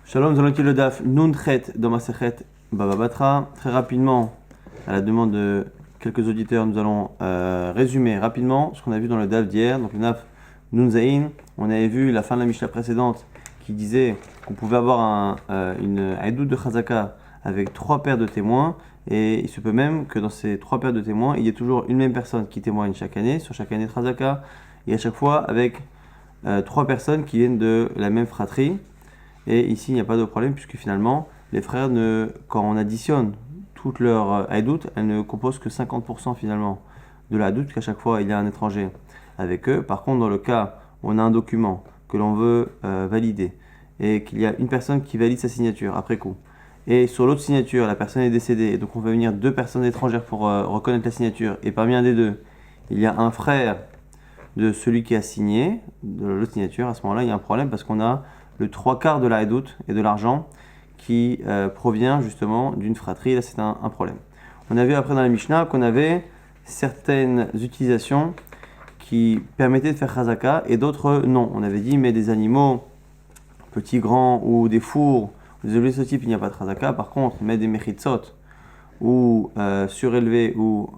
Shalom, nous allons étudier le daf Nunchet dans Masechet Baba Batra. Très rapidement, à la demande de quelques auditeurs, nous allons résumer rapidement ce qu'on a vu dans le daf d'hier. Donc le daf Nunzaïn, on avait vu la fin de la Mishnah précédente qui disait qu'on pouvait avoir une Haïdout de Chazaka avec 3 paires de témoins. Et il se peut même que dans ces 3 paires de témoins, il y ait toujours une même personne qui témoigne chaque année, sur chaque année de Chazaka, et à chaque fois avec 3 personnes qui viennent de la même fratrie. Et ici, il n'y a pas de problème puisque finalement, les frères, quand on additionne toutes leurs haïdoutes, elles ne composent que 50% finalement de la haïdoute, qu'à chaque fois, il y a un étranger avec eux. Par contre, dans le cas où on a un document que l'on veut valider et qu'il y a une personne qui valide sa signature après coup, et sur l'autre signature, la personne est décédée, et donc on va venir 2 personnes étrangères pour reconnaître la signature, et parmi un des deux, il y a un frère de celui qui a signé, de l'autre signature, à ce moment-là, il y a un problème parce qu'on a le 3/4 de la haïdoute et de l'argent qui provient justement d'une fratrie. Là, c'est un problème. On a vu après dans la Mishnah qu'on avait certaines utilisations qui permettaient de faire chazaka et d'autres non. On avait dit, mais des animaux petits, grands ou des fours, ou des objets de ce type, il n'y a pas de chazaka. Par contre, mettre des mechitsot ou surélever ou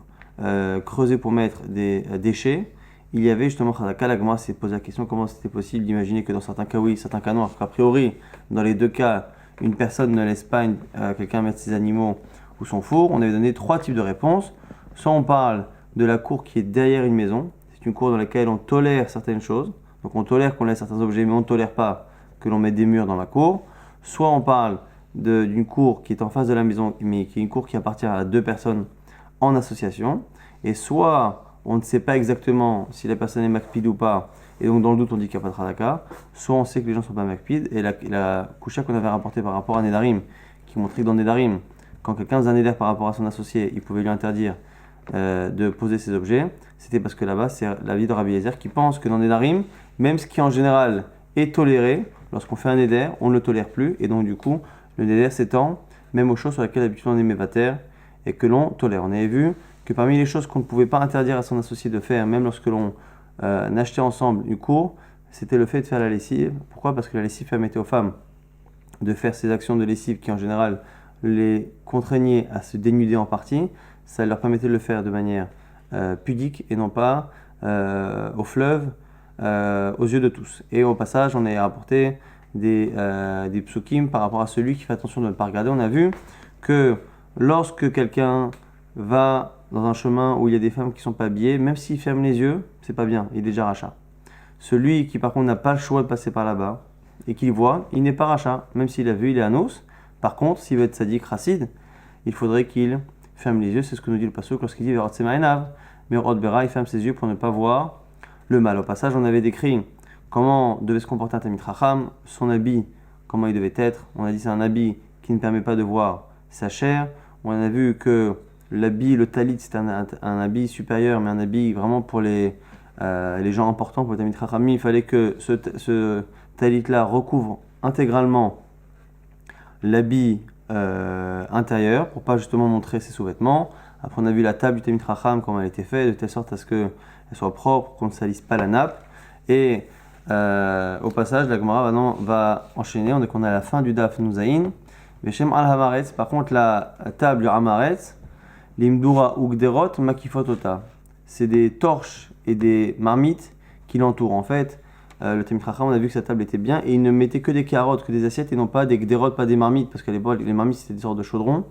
creuser pour mettre des déchets, il y avait justement Chazaka. La Gemara s'est posé la question comment c'était possible d'imaginer que dans certains cas oui, certains cas non. Parce qu'a priori, dans les deux cas, une personne ne laisse pas quelqu'un mettre ses animaux ou son four. On avait donné 3 types de réponses. Soit on parle de la cour qui est derrière une maison. C'est une cour dans laquelle on tolère certaines choses. Donc on tolère qu'on laisse certains objets, mais on ne tolère pas que l'on mette des murs dans la cour. Soit on parle d'une cour qui est en face de la maison, mais qui est une cour qui appartient à 2 personnes en association. Et soit on ne sait pas exactement si la personne est makpid ou pas, et donc dans le doute on dit qu'il n'y a pas de Chazaka. Soit on sait que les gens ne sont pas makpid, et la kusha qu'on avait rapportée par rapport à Nedarim, qui montrait que dans Nedarim, quand quelqu'un faisait un Neder par rapport à son associé, il pouvait lui interdire de poser ses objets, c'était parce que là-bas c'est l'avis de Rabbi Eliezer qui pense que dans Nedarim, même ce qui en général est toléré, lorsqu'on fait un Neder, on ne le tolère plus, et donc du coup, le Neder s'étend même aux choses sur lesquelles habituellement on est mévater, et que l'on tolère. On avait vu que parmi les choses qu'on ne pouvait pas interdire à son associé de faire, même lorsque l'on achetait ensemble une cour, c'était le fait de faire la lessive. Pourquoi ? Parce que la lessive permettait aux femmes de faire ces actions de lessive qui en général les contraignaient à se dénuder en partie. Ça leur permettait de le faire de manière pudique et non pas au fleuve, aux yeux de tous. Et au passage, on a rapporté des psukim par rapport à celui qui fait attention de ne pas regarder. On a vu que lorsque quelqu'un va dans un chemin où il y a des femmes qui ne sont pas habillées, même s'il ferme les yeux, c'est pas bien, il est déjà rachat. Celui qui par contre n'a pas le choix de passer par là-bas et qu'il voit, il n'est pas rachat, même s'il a vu, il est anos. Par contre, s'il veut être sadique, racide, il faudrait qu'il ferme les yeux, c'est ce que nous dit le pasuk lorsqu'il dit Verotsemaenav, mais Rodbera, il ferme ses yeux pour ne pas voir le mal. Au passage, on avait décrit comment devait se comporter un Talmid Chacham, son habit, comment il devait être. On a dit c'est un habit qui ne permet pas de voir sa chair. On a vu que l'habit, le talit, c'est un habit supérieur, mais un habit vraiment pour les gens importants, pour les Talmid Chachamim. Il fallait que ce talit-là recouvre intégralement l'habit intérieur, pour pas justement montrer ses sous-vêtements. Après, on a vu la table du Talmid Chacham, comment elle était faite, de telle sorte à ce qu'elle soit propre, qu'on ne salisse pas la nappe. Et au passage, la Gemara va enchaîner, on est à la fin du Daf Nunzaïn. Veshem al Hamaretz, par contre, la table du Hamaretz, l'imdura ugderot makifotota. C'est des torches et des marmites qui l'entourent. En fait, le Talmid Chacham, on a vu que sa table était bien et il ne mettait que des carottes, que des assiettes et non pas des gderot, pas des marmites, parce qu'à l'époque, les marmites c'était des sortes de chaudrons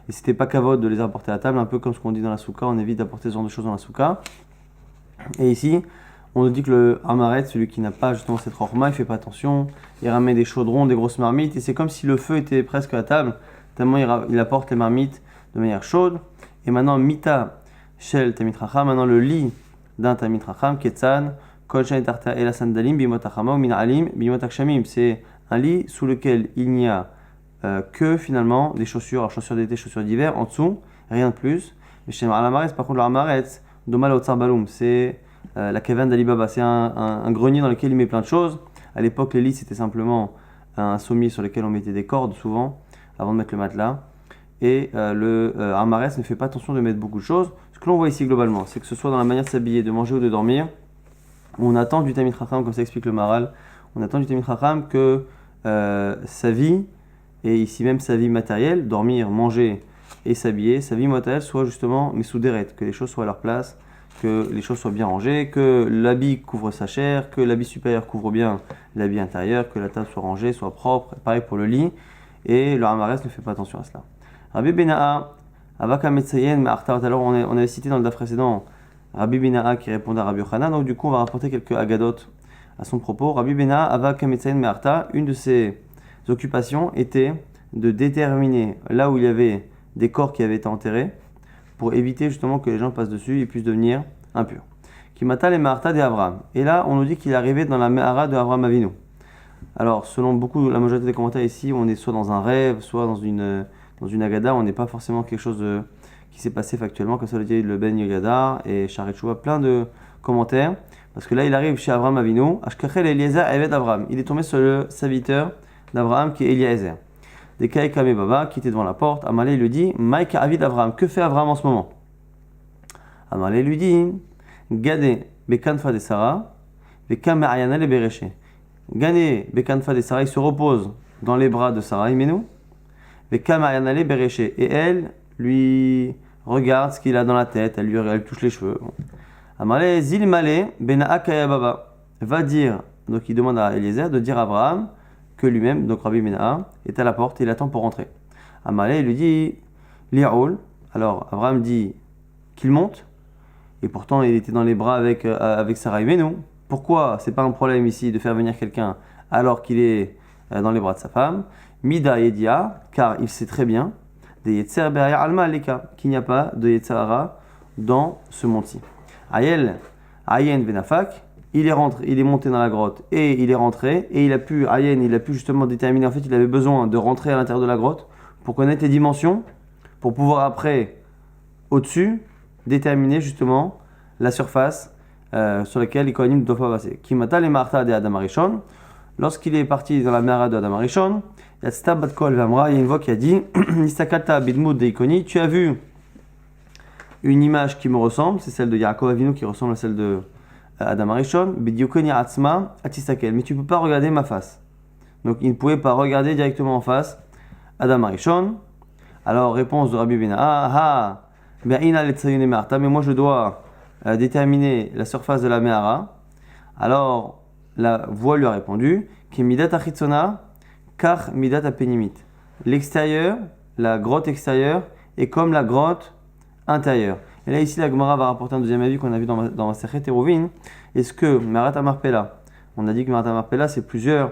et c'était pas kavod de les apporter à la table, un peu comme ce qu'on dit dans la souka, on évite d'apporter ce genre de choses dans la souka. Et ici, on nous dit que le Hamaret, celui qui n'a pas justement cette rorma, il fait pas attention, il ramène des chaudrons, des grosses marmites, et c'est comme si le feu était presque à la table, tellement il apporte les marmites de manière chaude. Et maintenant, Mita Shel Talmid Chacham, maintenant le lit d'un Talmid Chacham, Ketsan, Kol Shen Tarta El Sandalim, Bimot Achama ou Minalim, Bimot Akshamim. C'est un lit sous lequel il n'y a que finalement des chaussures, alors chaussures d'été, chaussures d'hiver, en dessous, rien de plus. Et chez Al-Hamaretz, par contre, le Hamaretz, Domal Otsar Baloum, c'est la caverne d'Ali Baba, c'est un grenier dans lequel il met plein de choses. À l'époque, les lits c'était simplement un sommier sur lequel on mettait des cordes souvent, avant de mettre le matelas. Et le Hamaretz ne fait pas attention de mettre beaucoup de choses. Ce que l'on voit ici globalement, c'est que ce soit dans la manière de s'habiller, de manger ou de dormir, on attend du Talmid Chacham, comme ça explique le Maral, on attend du Talmid Chacham que sa vie, et ici même sa vie matérielle, dormir, manger et s'habiller, sa vie matérielle soit justement mesuderet, que les choses soient à leur place, que les choses soient bien rangées, que l'habit couvre sa chair, que l'habit supérieur couvre bien l'habit intérieur, que la table soit rangée, soit propre, pareil pour le lit, et le Hamares ne fait pas attention à cela. Rabbi Bena'a, Avaka Metzayen, Ma'arta, alors on avait cité dans le daf précédent Rabbi Bena'a qui répondait à Rabbi Yochanan, donc du coup on va rapporter quelques agadot à son propos. Rabbi Bena'a, Avaka Metzayen, Ma'arta, une de ses occupations était de déterminer là où il y avait des corps qui avaient été enterrés pour éviter justement que les gens passent dessus et puissent devenir impurs. Kimata les Ma'arta de Abraham. Et là, on nous dit qu'il est arrivé dans la Me'ara de Abraham Avinu. Alors, selon beaucoup, la majorité des commentaires ici, on est soit dans un rêve, soit dans une agada, on n'est pas forcément quelque chose qui s'est passé factuellement, comme ça le dit le Ben Yogada et Sharet Shuvah, plein de commentaires. Parce que là, il arrive chez Abraham Avinu, Ashkachel Eliezer Eved Abraham. Il est tombé sur le serviteur d'Abraham qui est Eliezer. Des Kaïkame Baba qui était devant la porte. Amalé lui dit, Maïka Avid Abraham, que fait Abraham en ce moment? Amalé lui dit, Gade Bekanfa de Sarah, Bekam Ayana le Bereché. Gade Bekanfa de Sarah, il se repose dans les bras de Sarah Imenu, Bekam Ayana le Bereché. Et elle lui regarde ce qu'il a dans la tête, elle lui touche les cheveux. Amalé Zil Malé Bena'a Kaya Baba. Va dire, donc il demande à Eliezer de dire à Abraham que lui-même, donc Rabbi Bena'a, est à la porte et il attend pour rentrer. Amalé lui dit Li'oul. Alors Abraham dit qu'il monte, et pourtant il était dans les bras avec Sarah Imenu. Pourquoi c'est pas un problème ici de faire venir quelqu'un alors qu'il est dans les bras de sa femme? Mida Yedia, car il sait très bien des Yetzer Be'aya Alma Aleka, qu'il n'y a pas de Yetzerara dans ce monti. Ayel Ayen Benafak. Il est monté dans la grotte et il est rentré et il a pu justement déterminer, en fait il avait besoin de rentrer à l'intérieur de la grotte pour connaître les dimensions, pour pouvoir après, au-dessus, déterminer justement la surface sur laquelle les Kohanim ne doivent pas passer. Kimata le Marta de Adam Arishon, lorsqu'il est parti dans la Mera de Adam Arishon, il y a une voix qui a dit Nistakata Bidmud de Ikoni, tu as vu une image qui me ressemble, c'est celle de Yaakov Avinu qui ressemble à celle de Adam Arishon, Bidiyukoni Atzma Atistakel, mais tu ne peux pas regarder ma face. Donc il ne pouvait pas regarder directement en face Adam Arishon. Alors réponse de Rabbi Bena'a, mais moi je dois déterminer la surface de la Mehara. Alors la voix lui a répondu Kimidat Achitzona, Kar Midat Apenimit. L'extérieur, la grotte extérieure est comme la grotte intérieure. Et là, ici, la Gemara va rapporter un deuxième avis qu'on a vu dans Masechet Eruvin. Est-ce que Me'arat HaMarpela, on a dit que Me'arat HaMarpela, c'est plusieurs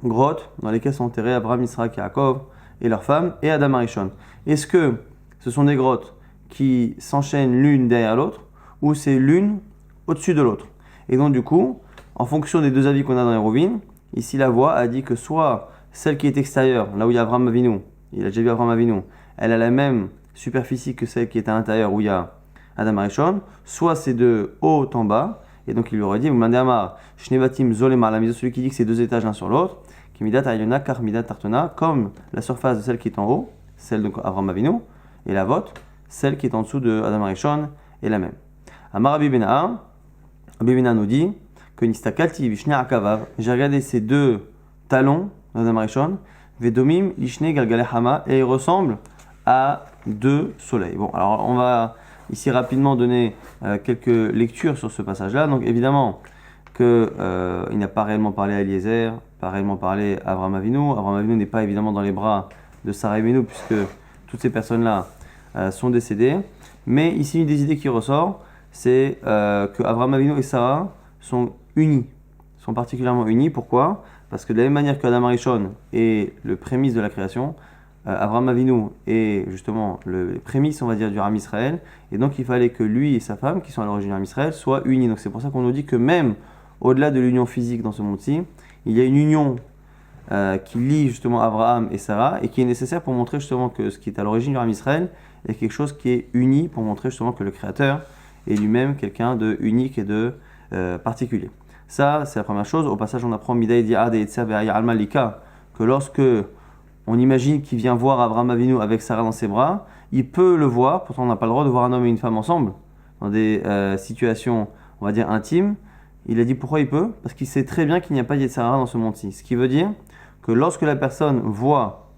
grottes dans lesquelles sont enterrés Abraham, Yitzhak, Yaakov et leurs femmes et Adam Arishon. Est-ce que ce sont des grottes qui s'enchaînent l'une derrière l'autre ou c'est l'une au-dessus de l'autre? Et donc, du coup, en fonction des deux avis qu'on a dans Eruvin, ici, la voix a dit que soit celle qui est extérieure, là où il y a Abraham Avinu, il a déjà vu Abraham Avinu, elle a la même superficie que celle qui est à l'intérieur où il y a Adam Arishon, soit c'est de haut en bas, et donc il lui aurait dit, vous m'avez Amar, Shnevatim Zolemar, la mise de celui qui dit que c'est deux étages l'un sur l'autre, Kimidat Ayona, Karmidat Tartona, comme la surface de celle qui est en haut, celle de Abraham Avinu, et la vôtre, celle qui est en dessous de Adam Arishon, est la même. Amar Rabbi Bena'a nous dit que Nistakalti Vishne Akavav, j'ai regardé ces deux talons d'Adam Arishon, Vedomim Lishne Galgale Hama, et ils ressemblent à deux soleils. Bon, alors on va ici rapidement donner quelques lectures sur ce passage-là. Donc évidemment qu'il n'a pas réellement parlé à Eliezer, pas réellement parlé à Abraham Avinu. Abraham Avinu n'est pas évidemment dans les bras de Sarah Imenu puisque toutes ces personnes-là sont décédées. Mais ici, une des idées qui ressort, c'est que Abraham Avinu et Sarah sont unis, sont particulièrement unis. Pourquoi? Parce que de la même manière qu'Adam Arishon est le prémisse de la création, Abraham Avinu est justement le prémisse, on va dire, du Ham Israël, et donc il fallait que lui et sa femme, qui sont à l'origine du Ham Israël, soient unis. Donc c'est pour ça qu'on nous dit que même au-delà de l'union physique dans ce monde-ci, il y a une union qui lie justement Abraham et Sarah, et qui est nécessaire pour montrer justement que ce qui est à l'origine du Ham Israël est quelque chose qui est uni, pour montrer justement que le Créateur est lui-même quelqu'un de unique et de particulier. Ça, c'est la première chose. Au passage, on apprend Midaï Di'ad et Yetzer Be'aya Alma Lika, que lorsque on imagine qu'il vient voir Abraham Avinu avec Sarah dans ses bras, il peut le voir, pourtant on n'a pas le droit de voir un homme et une femme ensemble, dans des situations, on va dire, intimes, Il a dit pourquoi il peut? Parce qu'il sait très bien qu'il n'y a pas d'Yetzer Hara dans ce monde-ci. Ce qui veut dire que lorsque la personne voit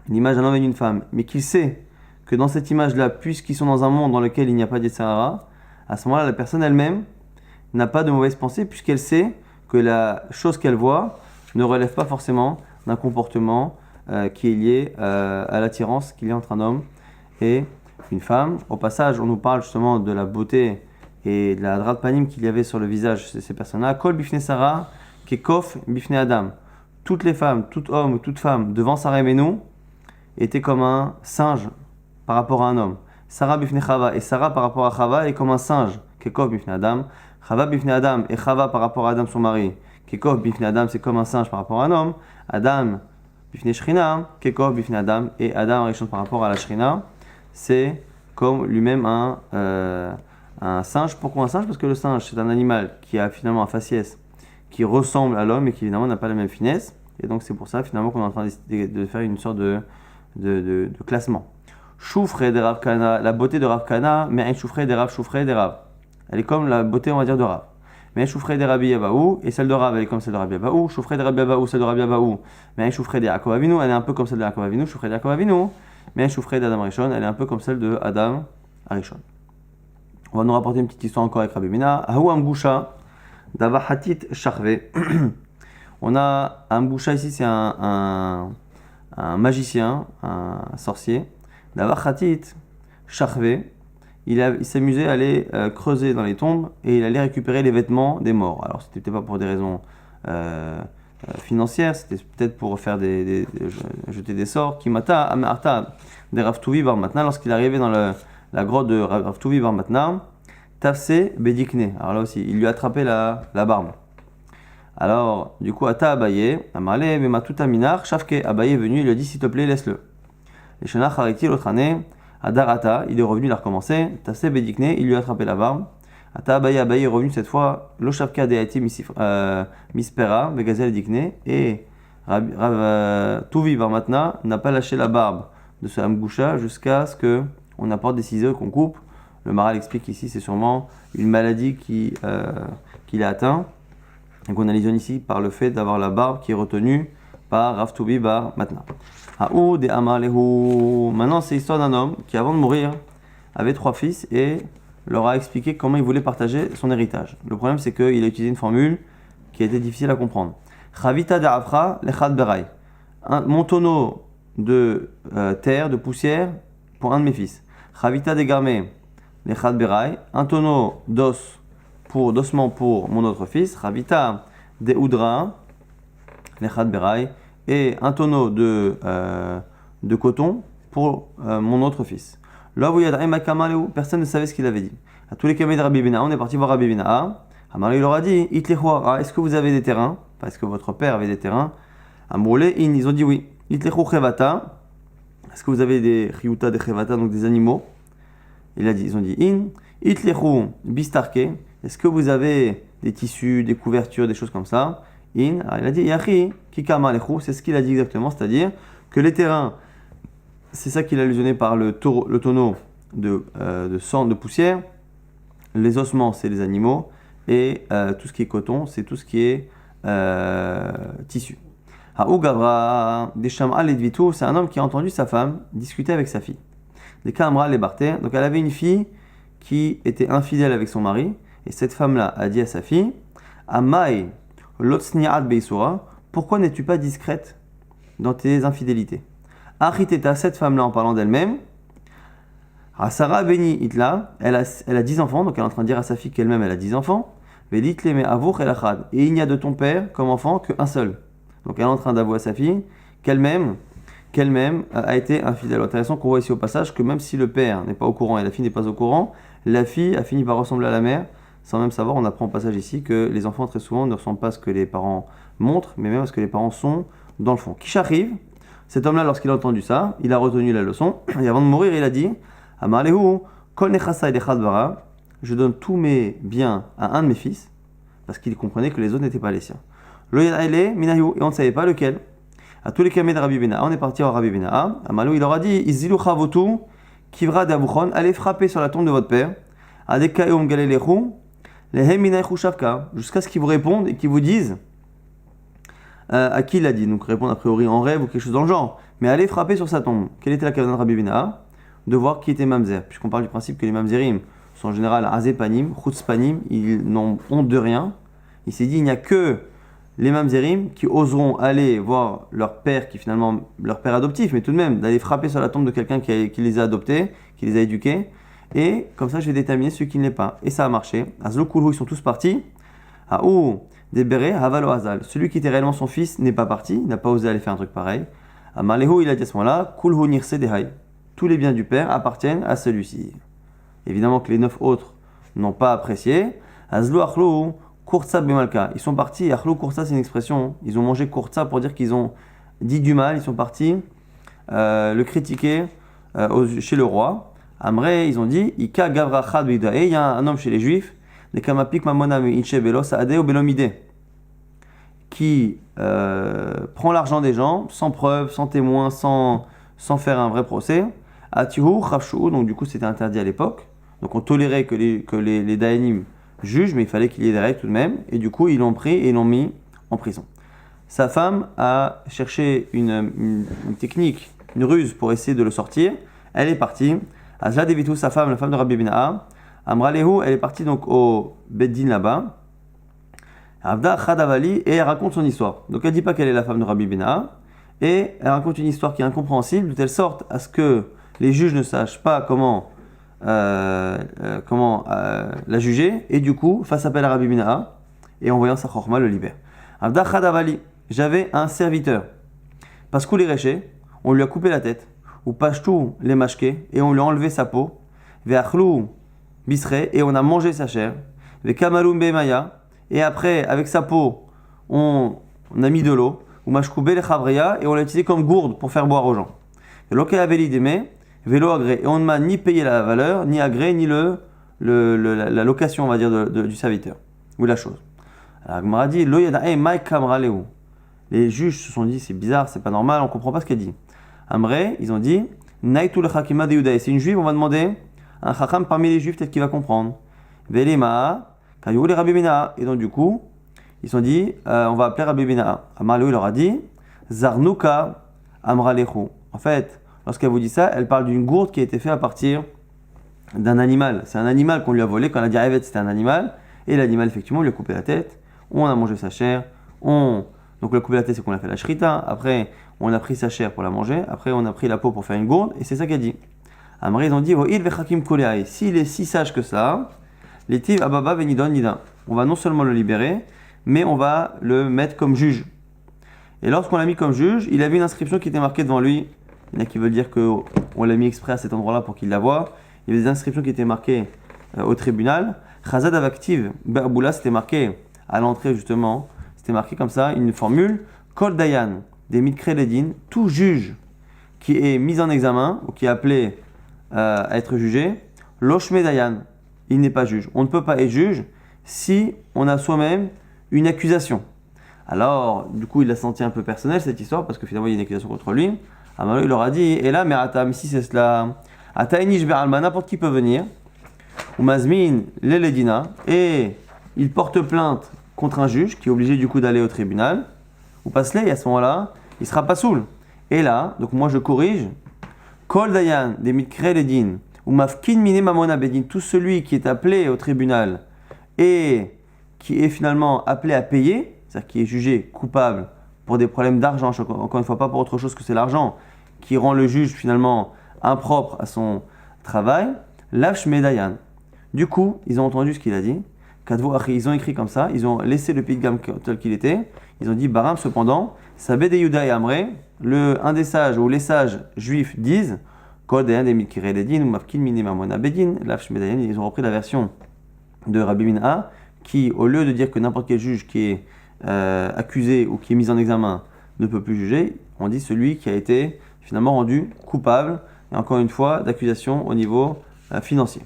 l'image d'un homme et d'une femme, mais qu'il sait que dans cette image-là, puisqu'ils sont dans un monde dans lequel il n'y a pas d'Yetzer Hara, à ce moment-là, la personne elle-même n'a pas de mauvaise pensée, puisqu'elle sait que la chose qu'elle voit ne relève pas forcément d'un comportement qui est lié à l'attirance qu'il y a entre un homme et une femme. Au passage, on nous parle justement de la beauté et de la drat panim qu'il y avait sur le visage de ces personnes-là. Kol bifne Sarah, kekof bifne Adam. Toutes les femmes, tout homme ou toute femme devant Sarah et Menou étaient comme un singe par rapport à un homme. Sarah bifne Chava et Sarah par rapport à Chava est comme un singe. Kekof bifne Adam. Chava bifne Adam et Chava par rapport à Adam son mari. Kekof bifne Adam c'est comme un singe par rapport à un homme. Adam bifne Shrina. Kekof bifne Adam et Adam Rishon par rapport à la Shrina. C'est comme lui-même un singe. Pourquoi un singe? Parce que le singe, c'est un animal qui a finalement un faciès qui ressemble à l'homme et qui évidemment n'a pas la même finesse. Et donc c'est pour ça finalement qu'on est en train de faire une sorte de classement. Choufré de Rav Kana, la beauté de Rav Kana, mais un choufré de Rav, choufré de Rav. Elle est comme la beauté, on va dire, de Rav. Mais un choufré de Rabbi Yabaou, et celle de Rav, elle est comme celle de Rabbi Yabaou. Choufré de Rabbi Yabaou, celle de Rabbi Yabaou. Mais un choufré de Yaakov Avinu, elle est un peu comme celle de Yaakov Avinu. Choufré de Yaakov Avinu. Mais un choufré d'Adam Arishon, elle est un peu comme celle de Adam Arishon. On va nous rapporter une petite histoire encore avec Rabbi Mina. Ahou Ambusha, Davahatit Shachve. On a Ambusha ici, c'est un magicien, un sorcier. Davahatit Shachve. Il s'amusait à aller creuser dans les tombes et il allait récupérer les vêtements des morts. Alors, c'était peut-être pas pour des raisons financières, c'était peut-être pour faire jeter des sorts. Kimata Amarta de Rav Tuvi Bar Matna, lorsqu'il arrivait dans la grotte de Rav Tuvi Bar Matna, Tafse Bedikne. Alors là aussi, il lui a attrapé la barbe. Alors, du coup, Ata Abaye, Amale, Mematuta Minar, Shafke Abaye est venu, il lui a dit s'il te plaît, laisse-le. Et Shana Hariti, l'autre année, Adarata, il est revenu, il a recommencé, Tafse Bedikne, il lui a attrapé la barbe. Ata Abaye est revenu cette fois, Lo Shafka Deati Mispera, Vegazel Dikne, et Rav Tuvi Bar Matna n'a pas lâché la barbe de ce Amgusha jusqu'à ce qu'on apporte des ciseaux qu'on coupe. Le Maral explique ici c'est sûrement une maladie qu'il a atteint et qu'on allusionne ici par le fait d'avoir la barbe qui est retenue par Rav Tuvi Bar Matna. Maintenant c'est l'histoire d'un homme qui avant de mourir avait 3 fils et leur a expliqué comment il voulait partager son héritage. Le problème c'est qu'il a utilisé une formule qui a été difficile à comprendre. Chavita de Afra lechad berai. Mon tonneau de terre, de poussière pour un de mes fils. Chavita de Gamé lechad berai. Un tonneau d'ossement pour mon autre fils. Chavita de Udra lechad berai. Et un tonneau de coton pour mon autre fils. Là, personne ne savait ce qu'il avait dit. À tous les camés de Rabbi Bina, on est parti voir Rabbi Bina. Amar il leur a dit, est-ce que vous avez des terrains? Parce que votre père avait des terrains. Amroulé, ils ont dit oui. Itlechu chevata. Est-ce que vous avez des riuta de chevata, donc des animaux? Ils ont dit in. Itlechu bistarke. Est-ce que vous avez des tissus, des couvertures, des choses comme ça? In. Alors, il a dit yachi kikama lechu. C'est ce qu'il a dit exactement, c'est-à-dire que les terrains, c'est ça qu'il a allusionné par le tonneau de sang, de poussière. Les ossements, c'est les animaux. Et tout ce qui est coton, c'est tout ce qui est tissu. Haougavra, Desham Ledvitou, c'est un homme qui a entendu sa femme discuter avec sa fille. Des Kamra les Barter, donc elle avait une fille qui était infidèle avec son mari, et cette femme-là a dit à sa fille, Amai Lotsniat Beisura, pourquoi n'es-tu pas discrète dans tes infidélités? Achiteta, cette femme-là en parlant d'elle-même, Sarah Beni Itla, elle a 10 enfants, donc elle est en train de dire à sa fille qu'elle-même elle a 10 enfants. Et il n'y a de ton père comme enfant qu'un seul. Donc elle est en train d'avouer à sa fille qu'elle-même a été infidèle. Intéressant qu'on voit ici au passage que même si le père n'est pas au courant et la fille n'est pas au courant, la fille a fini par ressembler à la mère. Sans même savoir, on apprend au passage ici que les enfants très souvent ne ressemblent pas à ce que les parents montrent, mais même à ce que les parents sont dans le fond. Kisharriv, cet homme-là, lorsqu'il a entendu ça, il a retenu la leçon. Et avant de mourir, il a dit Amarlehu, kol nechasai dechad bara. Je donne tous mes biens à un de mes fils, parce qu'il comprenait que les autres n'étaient pas les siens. Lo yad'ele minahu, et on ne savait pas lequel. À tous les camés de Rabbi Bena, on est parti au Rabbi Bena. Amalou, il leur a dit Izilu chavotu, kivra d'avuchon, allez frapper sur la tombe de votre père. Adekaeum galelechu, les Heminay Chushavka, jusqu'à ce qu'ils vous répondent et qu'ils vous disent à qui il a dit. Donc répondre a priori en rêve ou quelque chose dans le genre. Mais allez frapper sur sa tombe. Quelle était la kavanah de Rabbi Benaha? De voir qui était Mamzer. Puisqu'on parle du principe que les Mamzerim sont en général Azépanim, Chutzpanim, ils n'ont honte de rien. Il s'est dit il n'y a que les Mamzerim qui oseront aller voir leur père, qui est finalement leur père adoptif, mais tout de même d'aller frapper sur la tombe de quelqu'un qui les a adoptés, qui les a éduqués. Et comme ça, je vais déterminer celui qui ne l'est pas. Et ça a marché. Azlo Kulhu, ils sont tous partis. Aou, Debere, Havalo Hazal. Celui qui était réellement son fils n'est pas parti, il n'a pas osé aller faire un truc pareil. Amalehu, il a dit à ce moment-là, Kulhu Nirse Dehai. Tous les biens du père appartiennent à celui-ci. Évidemment que les 9 autres n'ont pas apprécié. Azlo Achlo, Kurtsa Bemalka. Ils sont partis. Achlo Kurtsa, c'est une expression. Ils ont mangé Kurtsa pour dire qu'ils ont dit du mal. Ils sont partis le critiquer chez le roi. Amré, ils ont dit, Ika Gavra Chad Bidae, il y a un homme chez les Juifs, de Kamapik Mamona Inche Belo Saade ou Belomide, qui prend l'argent des gens sans preuve, sans témoin, sans faire un vrai procès. Atihu Chafshu, donc du coup c'était interdit à l'époque. Donc on tolérait que les Dayanim jugent, mais il fallait qu'il y ait des règles tout de même. Et du coup ils l'ont pris et l'ont mis en prison. Sa femme a cherché une technique, une ruse pour essayer de le sortir. Elle est partie. Azla Devitou, sa femme, la femme de Rabbi Benaha, Amralehu, elle est partie donc au Beddin là-bas. Avda Khadavali, et elle raconte son histoire. Donc elle ne dit pas qu'elle est la femme de Rabbi Benaha, et elle raconte une histoire qui est incompréhensible, de telle sorte à ce que les juges ne sachent pas comment la juger, et du coup fasse appel à Rabbi Benaha, et en voyant sa chorma le libère. Avda Khadavali, j'avais un serviteur. Paskou les réchés, on lui a coupé la tête. Ou pashtou les mashké, et on lui a enlevé sa peau, ve'achlou bisré, et on a mangé sa chair, ve'kamarum be'maya, et après, avec sa peau, on a mis de l'eau, ou mashkoubé le chavria, et on l'a utilisé comme gourde pour faire boire aux gens. Ve'loke aveli deme, ve'lo agré, et on ne m'a ni payé la valeur, ni agré, ni la location, on va dire, du serviteur, ou la chose. Alors, Gemara dit, lo yadae mai kamra leu. Les juges se sont dit, c'est bizarre, c'est pas normal, on comprend pas ce qu'elle dit. Amré, ils ont dit, Naïtul Chakima de Yudaï. C'est une juive, on va demander un Chacham parmi les juifs, peut-être qu'il va comprendre. Velema, Kayou les Rabbi Benaha. Et donc, du coup, ils ont dit, on va appeler Rabbi Benaha. Amarleu, il leur a dit, Zarnuka Amralechu. En fait, lorsqu'elle vous dit ça, elle parle d'une gourde qui a été faite à partir d'un animal. C'est un animal qu'on lui a volé. Quand elle a dit Evet, c'était un animal. Et l'animal, effectivement, on lui a coupé la tête. On a mangé sa chair. Donc, la couper la tête, c'est qu'on a fait la shrita. Après, on a pris sa chair pour la manger. Après, on a pris la peau pour faire une gourde. Et c'est ça qu'elle dit. Amré, ils ont dit, il vechakim koleaï. S'il est si sage que ça, les tiv ababa venidon nida. On va non seulement le libérer, mais on va le mettre comme juge. Et lorsqu'on l'a mis comme juge, il avait une inscription qui était marquée devant lui. Il y en a qui veulent dire qu'on l'a mis exprès à cet endroit-là pour qu'il la voie. Il y avait des inscriptions qui étaient marquées au tribunal. Chazad avaktiv be'aboula, c'était marqué à l'entrée justement. C'était marqué comme ça, une formule. Kol dayan, des mitkre ledin, tout juge qui est mis en examen ou qui est appelé à être jugé, loshme dayan, il n'est pas juge. On ne peut pas être juge si on a soi-même une accusation. Alors, du coup, il l'a senti un peu personnel cette histoire parce que finalement il y a une accusation contre lui. Alors il leur a dit, et là, mais atam, si c'est cela, atainish be'alma, n'importe qui peut venir, ou mazmin leledina, et il porte plainte contre un juge qui est obligé du coup d'aller au tribunal, ou passe-les, et à ce moment-là, il sera pas saoul. Et là, donc moi je corrige, kol dayan des mitkre ledin, ou mafkin mine mamona bedin, tout celui qui est appelé au tribunal et qui est finalement appelé à payer, c'est-à-dire qui est jugé coupable pour des problèmes d'argent, encore une fois pas pour autre chose que c'est l'argent, qui rend le juge finalement impropre à son travail, lafsh medayan. Du coup, ils ont entendu ce qu'il a dit, ils ont écrit comme ça, ils ont laissé le Pidgam tel qu'il était, ils ont dit Baram cependant, Sabé de Yuda et Amré, un des sages ou les sages juifs disent, Kol dayan de mitkire ledin, ou mafkin mine mamona bedin, lafsh medayan, ils ont repris la version de Rabbi Benaha, qui au lieu de dire que n'importe quel juge qui est accusé ou qui est mis en examen ne peut plus juger, on dit celui qui a été finalement rendu coupable, et encore une fois, d'accusation au niveau financier.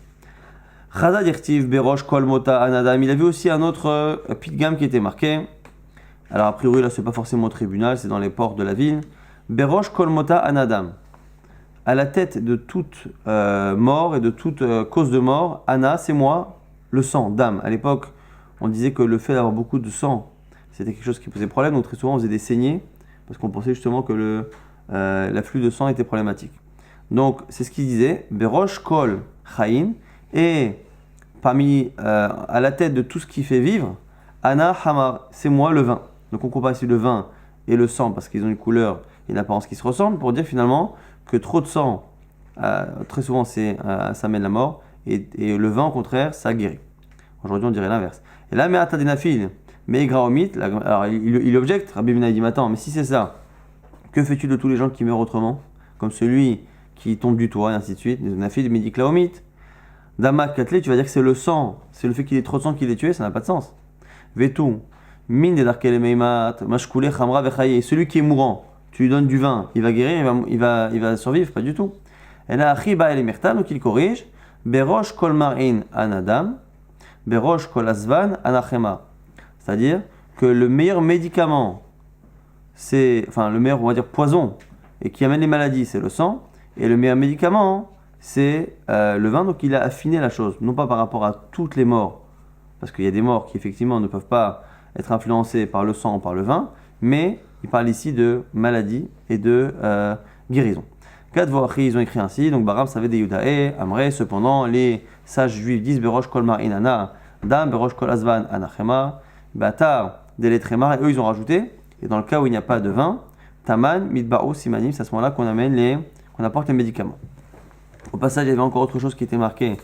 Chazad Yertiv Berosh Kol Mota Anadam, il avait aussi un autre pidgam qui était marqué. Alors a priori là c'est pas forcément au tribunal, c'est dans les ports de la ville. Berosh Kol Mota Anadam, à la tête de toute mort et de toute cause de mort, Ana c'est moi, le sang, dam. À l'époque on disait que le fait d'avoir beaucoup de sang, c'était quelque chose qui posait problème. Donc très souvent, on faisait des saignées parce qu'on pensait justement que l'afflux de sang était problématique. Donc c'est ce qu'il disait, Berosh Kol Chayin, et parmi à la tête de tout ce qui fait vivre, Ana Hamar, c'est moi le vin. Donc on compare ici le vin et le sang parce qu'ils ont une couleur et une apparence qui se ressemblent pour dire finalement que trop de sang, très souvent ça mène la mort et le vin au contraire ça guérit. Aujourd'hui on dirait l'inverse. Et là, Me'ata Dinafil, Me'igraomit, alors il objecte, Rabbi Mina dit attends, mais si c'est ça, que fais-tu de tous les gens qui meurent autrement? Comme celui qui tombe du toit et ainsi de suite, Dinafil, Mediklaomit. Damak Katlé, tu vas dire que c'est le sang, c'est le fait qu'il y ait trop de sang qui l'ait tué, ça n'a pas de sens. Vetou, Min de Darkele Meimat, Mashkule Khamra Vechaye, celui qui est mourant, tu lui donnes du vin, il va guérir, il va survivre, pas du tout. Et là, Achiba El Emirtan, donc il corrige, Berosh Kol Marin Anadam, Berosh Kol Asvan Anachema. C'est-à-dire que le meilleur médicament, le meilleur, on va dire, poison, et qui amène les maladies, c'est le sang, et le meilleur médicament, c'est le vin, donc il a affiné la chose, non pas par rapport à toutes les morts, parce qu'il y a des morts qui effectivement ne peuvent pas être influencées par le sang ou par le vin, mais il parle ici de maladie et de guérison. Kadvoachi, ils ont écrit ainsi, donc Baram savait des Yudae, Amre, cependant les sages juifs disent Berosh Kol Mar Inana, Dam, Berosh Kol Asvan, Anachema, Batar, Deletremar, et eux ils ont rajouté, et dans le cas où il n'y a pas de vin, Taman, Midbao, Simanim, c'est à ce moment-là qu'on apporte les médicaments. Au passage, il y avait encore autre chose qui était marqué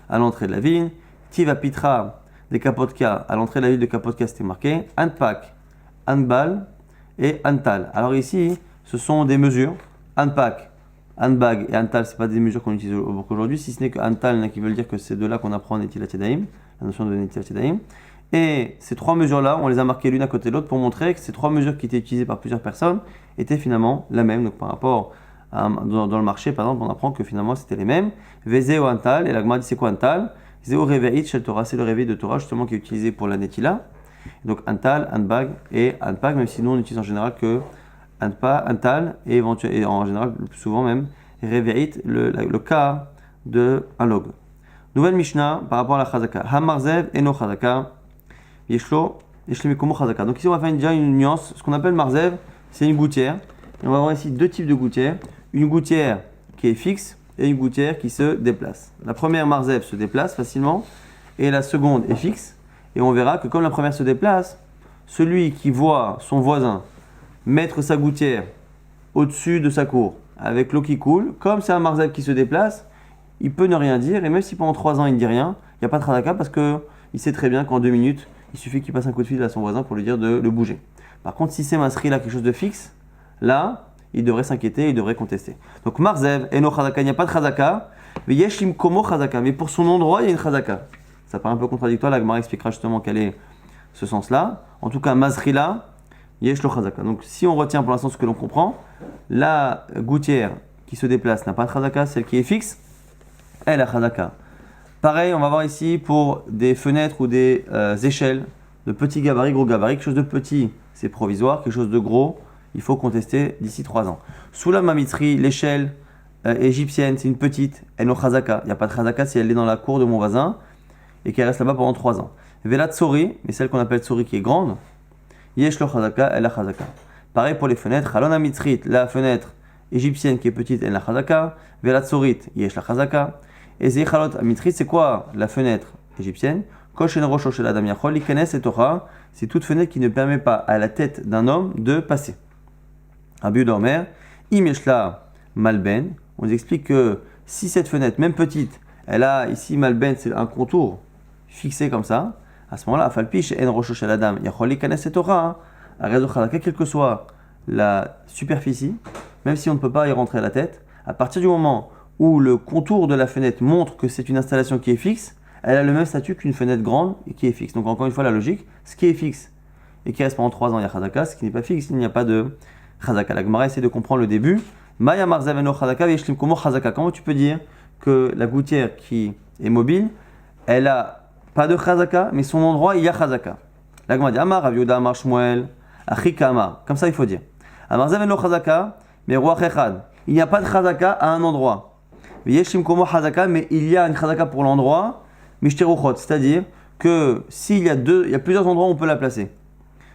à l'entrée de la ville. Tiva Pitra de Kapotka, à l'entrée de la ville de Kapotka, c'était marqué Anpak, Anbal et Antal. Alors ici, ce sont des mesures. Anpak, Anbag et Antal, ce n'est pas des mesures qu'on utilise aujourd'hui, si ce n'est que Antal, qui veut dire que c'est de là qu'on apprend Netilat Yadayim, la notion de Netilat Yadayim. Et ces trois mesures-là, on les a marquées l'une à côté de l'autre pour montrer que ces trois mesures qui étaient utilisées par plusieurs personnes étaient finalement la même. Donc par rapport dans le marché, par exemple, on apprend que finalement c'était les mêmes. Vezeo Antal, et la Gemara dit c'est quoi Antal? Zeo Reveit Shel Torah, c'est le réveil de Torah justement qui est utilisé pour la Netila. Donc Antal, Anbag et Anpag, même si nous on utilise en général que Antal et en général le plus souvent même Reveit, le cas de un log. Nouvelle Mishnah par rapport à la Chazaka. Hamarzev eno Chazaka. Yeshlo, Yeshlemikomo Chazaka. Donc ici on va faire déjà une nuance. Ce qu'on appelle Marzev, c'est une gouttière. Et on va voir ici deux types de gouttières. Une gouttière qui est fixe et une gouttière qui se déplace. La première Marzev se déplace facilement et la seconde est fixe. Et on verra que comme la première se déplace, celui qui voit son voisin mettre sa gouttière au-dessus de sa cour avec l'eau qui coule, comme c'est un Marzev qui se déplace, il peut ne rien dire. Et même si pendant 3 ans il ne dit rien, il n'y a pas de Chazaka parce qu'il sait très bien qu'en 2 minutes, il suffit qu'il passe un coup de fil à son voisin pour lui dire de le bouger. Par contre, si c'est Masri là quelque chose de fixe, là, il devrait s'inquiéter, il devrait contester. Donc Marzev, Eno Chazaka, il n'y a pas de Chazaka, mais Yeshim Komo Chazaka, mais pour son endroit, il y a une Chazaka. Ça paraît un peu contradictoire, la Gemara expliquera justement quel est ce sens-là. En tout cas, Masri là, Yeshlo Chazaka. Donc si on retient pour l'instant ce que l'on comprend, la gouttière qui se déplace n'a pas de Chazaka, celle qui est fixe, elle a Chazaka. Pareil, on va voir ici pour des fenêtres ou des échelles de petits gabarits, gros gabarits. Quelque chose de petit, c'est provisoire. Quelque chose de gros, il faut contester d'ici 3 ans. Sous la mamitri, l'échelle égyptienne, c'est une petite, elle n'a chazaka. Il n'y a pas de chazaka si elle est dans la cour de mon voisin et qu'elle reste là-bas pendant 3 ans. Vela tsori, mais celle qu'on appelle tsori qui est grande, yesh lo chazaka, elle a chazaka. Pareil pour les fenêtres, halona mitrit, la fenêtre égyptienne qui est petite, elle a chazaka. Vela tsorit, yesh la chazaka. Et Zechalot Amitrit, c'est quoi la fenêtre égyptienne? Koshen Rosh Adam Yachol, Ikenes et Torah, c'est toute fenêtre qui ne permet pas à la tête d'un homme de passer. Rabbi Dormer, Imeshla Malben, on nous explique que si cette fenêtre, même petite, elle a ici Malben, c'est un contour fixé comme ça, à ce moment-là, Afalpish En Rosh Adam Yachol, Ikenes et Torah, quelle que soit la superficie, même si on ne peut pas y rentrer la tête, à partir du moment où le contour de la fenêtre montre que c'est une installation qui est fixe, elle a le même statut qu'une fenêtre grande et qui est fixe. Donc encore une fois la logique, ce qui est fixe et qui reste pendant 3 ans, il y a Chazaka, ce qui n'est pas fixe, il n'y a pas de Chazaka. La Gemara essaie de comprendre le début. Maya Marzev eno Chazaka ve'eshlim komo Chazaka. Comment tu peux dire que la gouttière qui est mobile, elle a pas de Chazaka, mais son endroit il y a Chazaka. La Gemara dit Amar Rav Yehuda Amar Shmuel Achika Amar. Comme ça il faut dire. Marzev eno Chazaka, mais Ruach Echad. Il n'y a pas de Chazaka à un endroit. Yeshim komo chazaka, mais il y a une chazaka pour l'endroit, mishter uchot, c'est-à-dire que s'il y a il y a plusieurs endroits où on peut la placer.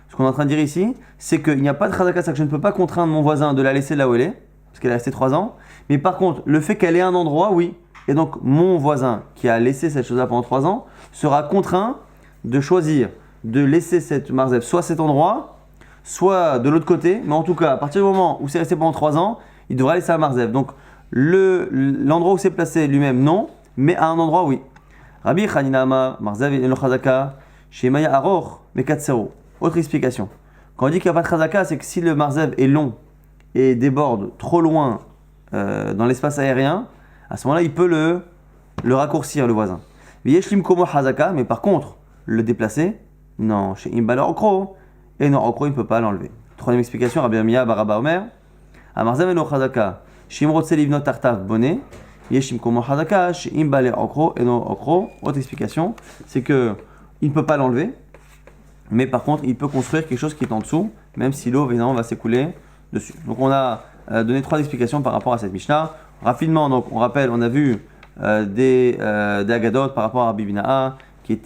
Ce qu'on est en train de dire ici, c'est qu'il n'y a pas de chazaka, c'est que je ne peux pas contraindre mon voisin de la laisser là où elle est, parce qu'elle est restée 3 ans. Mais par contre, le fait qu'elle ait un endroit, oui. Et donc, mon voisin qui a laissé cette chose-là pendant 3 ans sera contraint de choisir de laisser cette marzev soit cet endroit, soit de l'autre côté. Mais en tout cas, à partir du moment où c'est resté pendant 3 ans, il devra laisser la marzev. Donc, l'endroit où c'est placé lui-même, non, mais à un endroit, oui. Rabbi Chanina Amar, marzev et lo chazaka, chez Maya Aror, Mekatsero. Autre explication. Quand on dit qu'il n'y a pas de chazaka, c'est que si le marzev est long et déborde trop loin dans l'espace aérien, à ce moment-là, il peut le raccourcir, le voisin. Yeshlim komo chazaka, mais par contre, le déplacer, non. Chez Imbal Okro, et non, Okro, il ne peut pas l'enlever. Troisième explication, Rabbi Amiya Baraba Omer, à marzev et lo chazaka, chez Imrotse livnot tartav bonnet, Yeshlim komo chazaka, chez Imbal Okro, et non Okro. Autre explication, c'est que il ne peut pas l'enlever. Mais par contre, il peut construire quelque chose qui est en dessous, même si l'eau, évidemment, va s'écouler dessus. Donc, on a donné 3 explications par rapport à cette Mishnah. Rapidement, donc, on rappelle, on a vu des Agadot par rapport à Rabbi Bina'a qui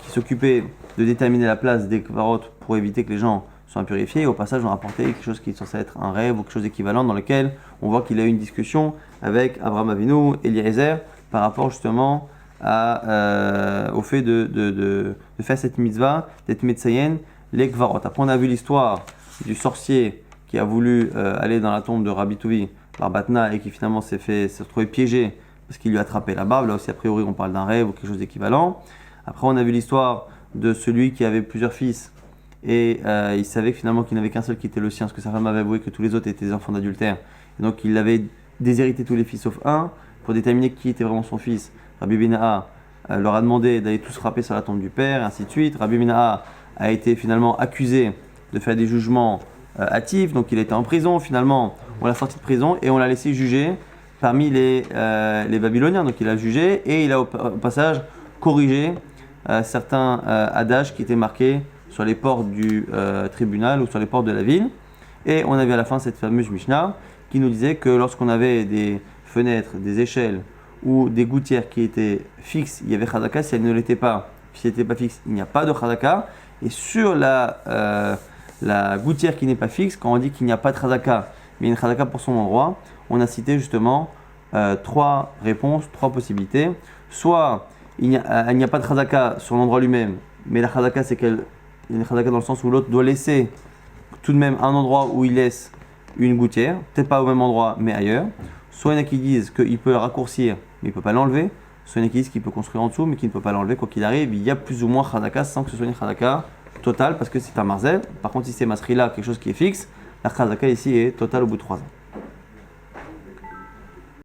s'occupait de déterminer la place des kvarot pour éviter que les gens soient impurifiés. Et au passage, on a rapporté quelque chose qui est censé être un rêve ou quelque chose d'équivalent dans lequel on voit qu'il a eu une discussion avec Abraham Avinu et Eliezer par rapport justement au fait de faire cette mitzvah, d'être metzayen, les kvarot. Après, on a vu l'histoire du sorcier qui a voulu aller dans la tombe de Rabbi Touvi, Barbatna, et qui finalement s'est retrouvé piégé parce qu'il lui a attrapé la barbe. Là aussi, a priori, on parle d'un rêve ou quelque chose d'équivalent. Après, on a vu l'histoire de celui qui avait plusieurs fils et il savait que finalement qu'il n'avait qu'un seul qui était le sien, parce que sa femme avait avoué que tous les autres étaient des enfants d'adultère. Et donc, il avait déshérité tous les fils sauf un pour déterminer qui était vraiment son fils. Rabbi Bina'a leur a demandé d'aller tous frapper sur la tombe du père, et ainsi de suite. Rabbi Bina'a a été finalement accusé de faire des jugements hâtifs, donc il était en prison. Finalement, on l'a sorti de prison et on l'a laissé juger parmi les Babyloniens. Donc il a jugé et il a au passage corrigé certains adages qui étaient marqués sur les portes du tribunal ou sur les portes de la ville. Et on avait à la fin cette fameuse Mishnah qui nous disait que lorsqu'on avait des fenêtres, des échelles ou des gouttières qui étaient fixes, il y avait chazaka. Si elles ne l'étaient pas, si elles n'étaient pas fixes, il n'y a pas de chazaka. Et sur la gouttière qui n'est pas fixe, quand on dit qu'il n'y a pas de chazaka, mais une chazaka pour son endroit, on a cité justement 3 réponses, 3 possibilités. Soit il n'y a pas de chazaka sur l'endroit lui-même, mais la chazaka c'est qu'il y a une chazaka dans le sens où l'autre doit laisser tout de même un endroit où il laisse une gouttière, peut-être pas au même endroit mais ailleurs. Soit il y en a qui disent qu'il peut le raccourcir, mais il ne peut pas l'enlever. Soit il y en a qui disent qu'il peut construire en dessous, mais qu'il ne peut pas l'enlever. Quoi qu'il arrive, il y a plus ou moins chazaka sans que ce soit une chazaka totale, parce que c'est un marzev. Par contre, si c'est masrila, quelque chose qui est fixe, la chazaka ici est totale au bout de 3 ans.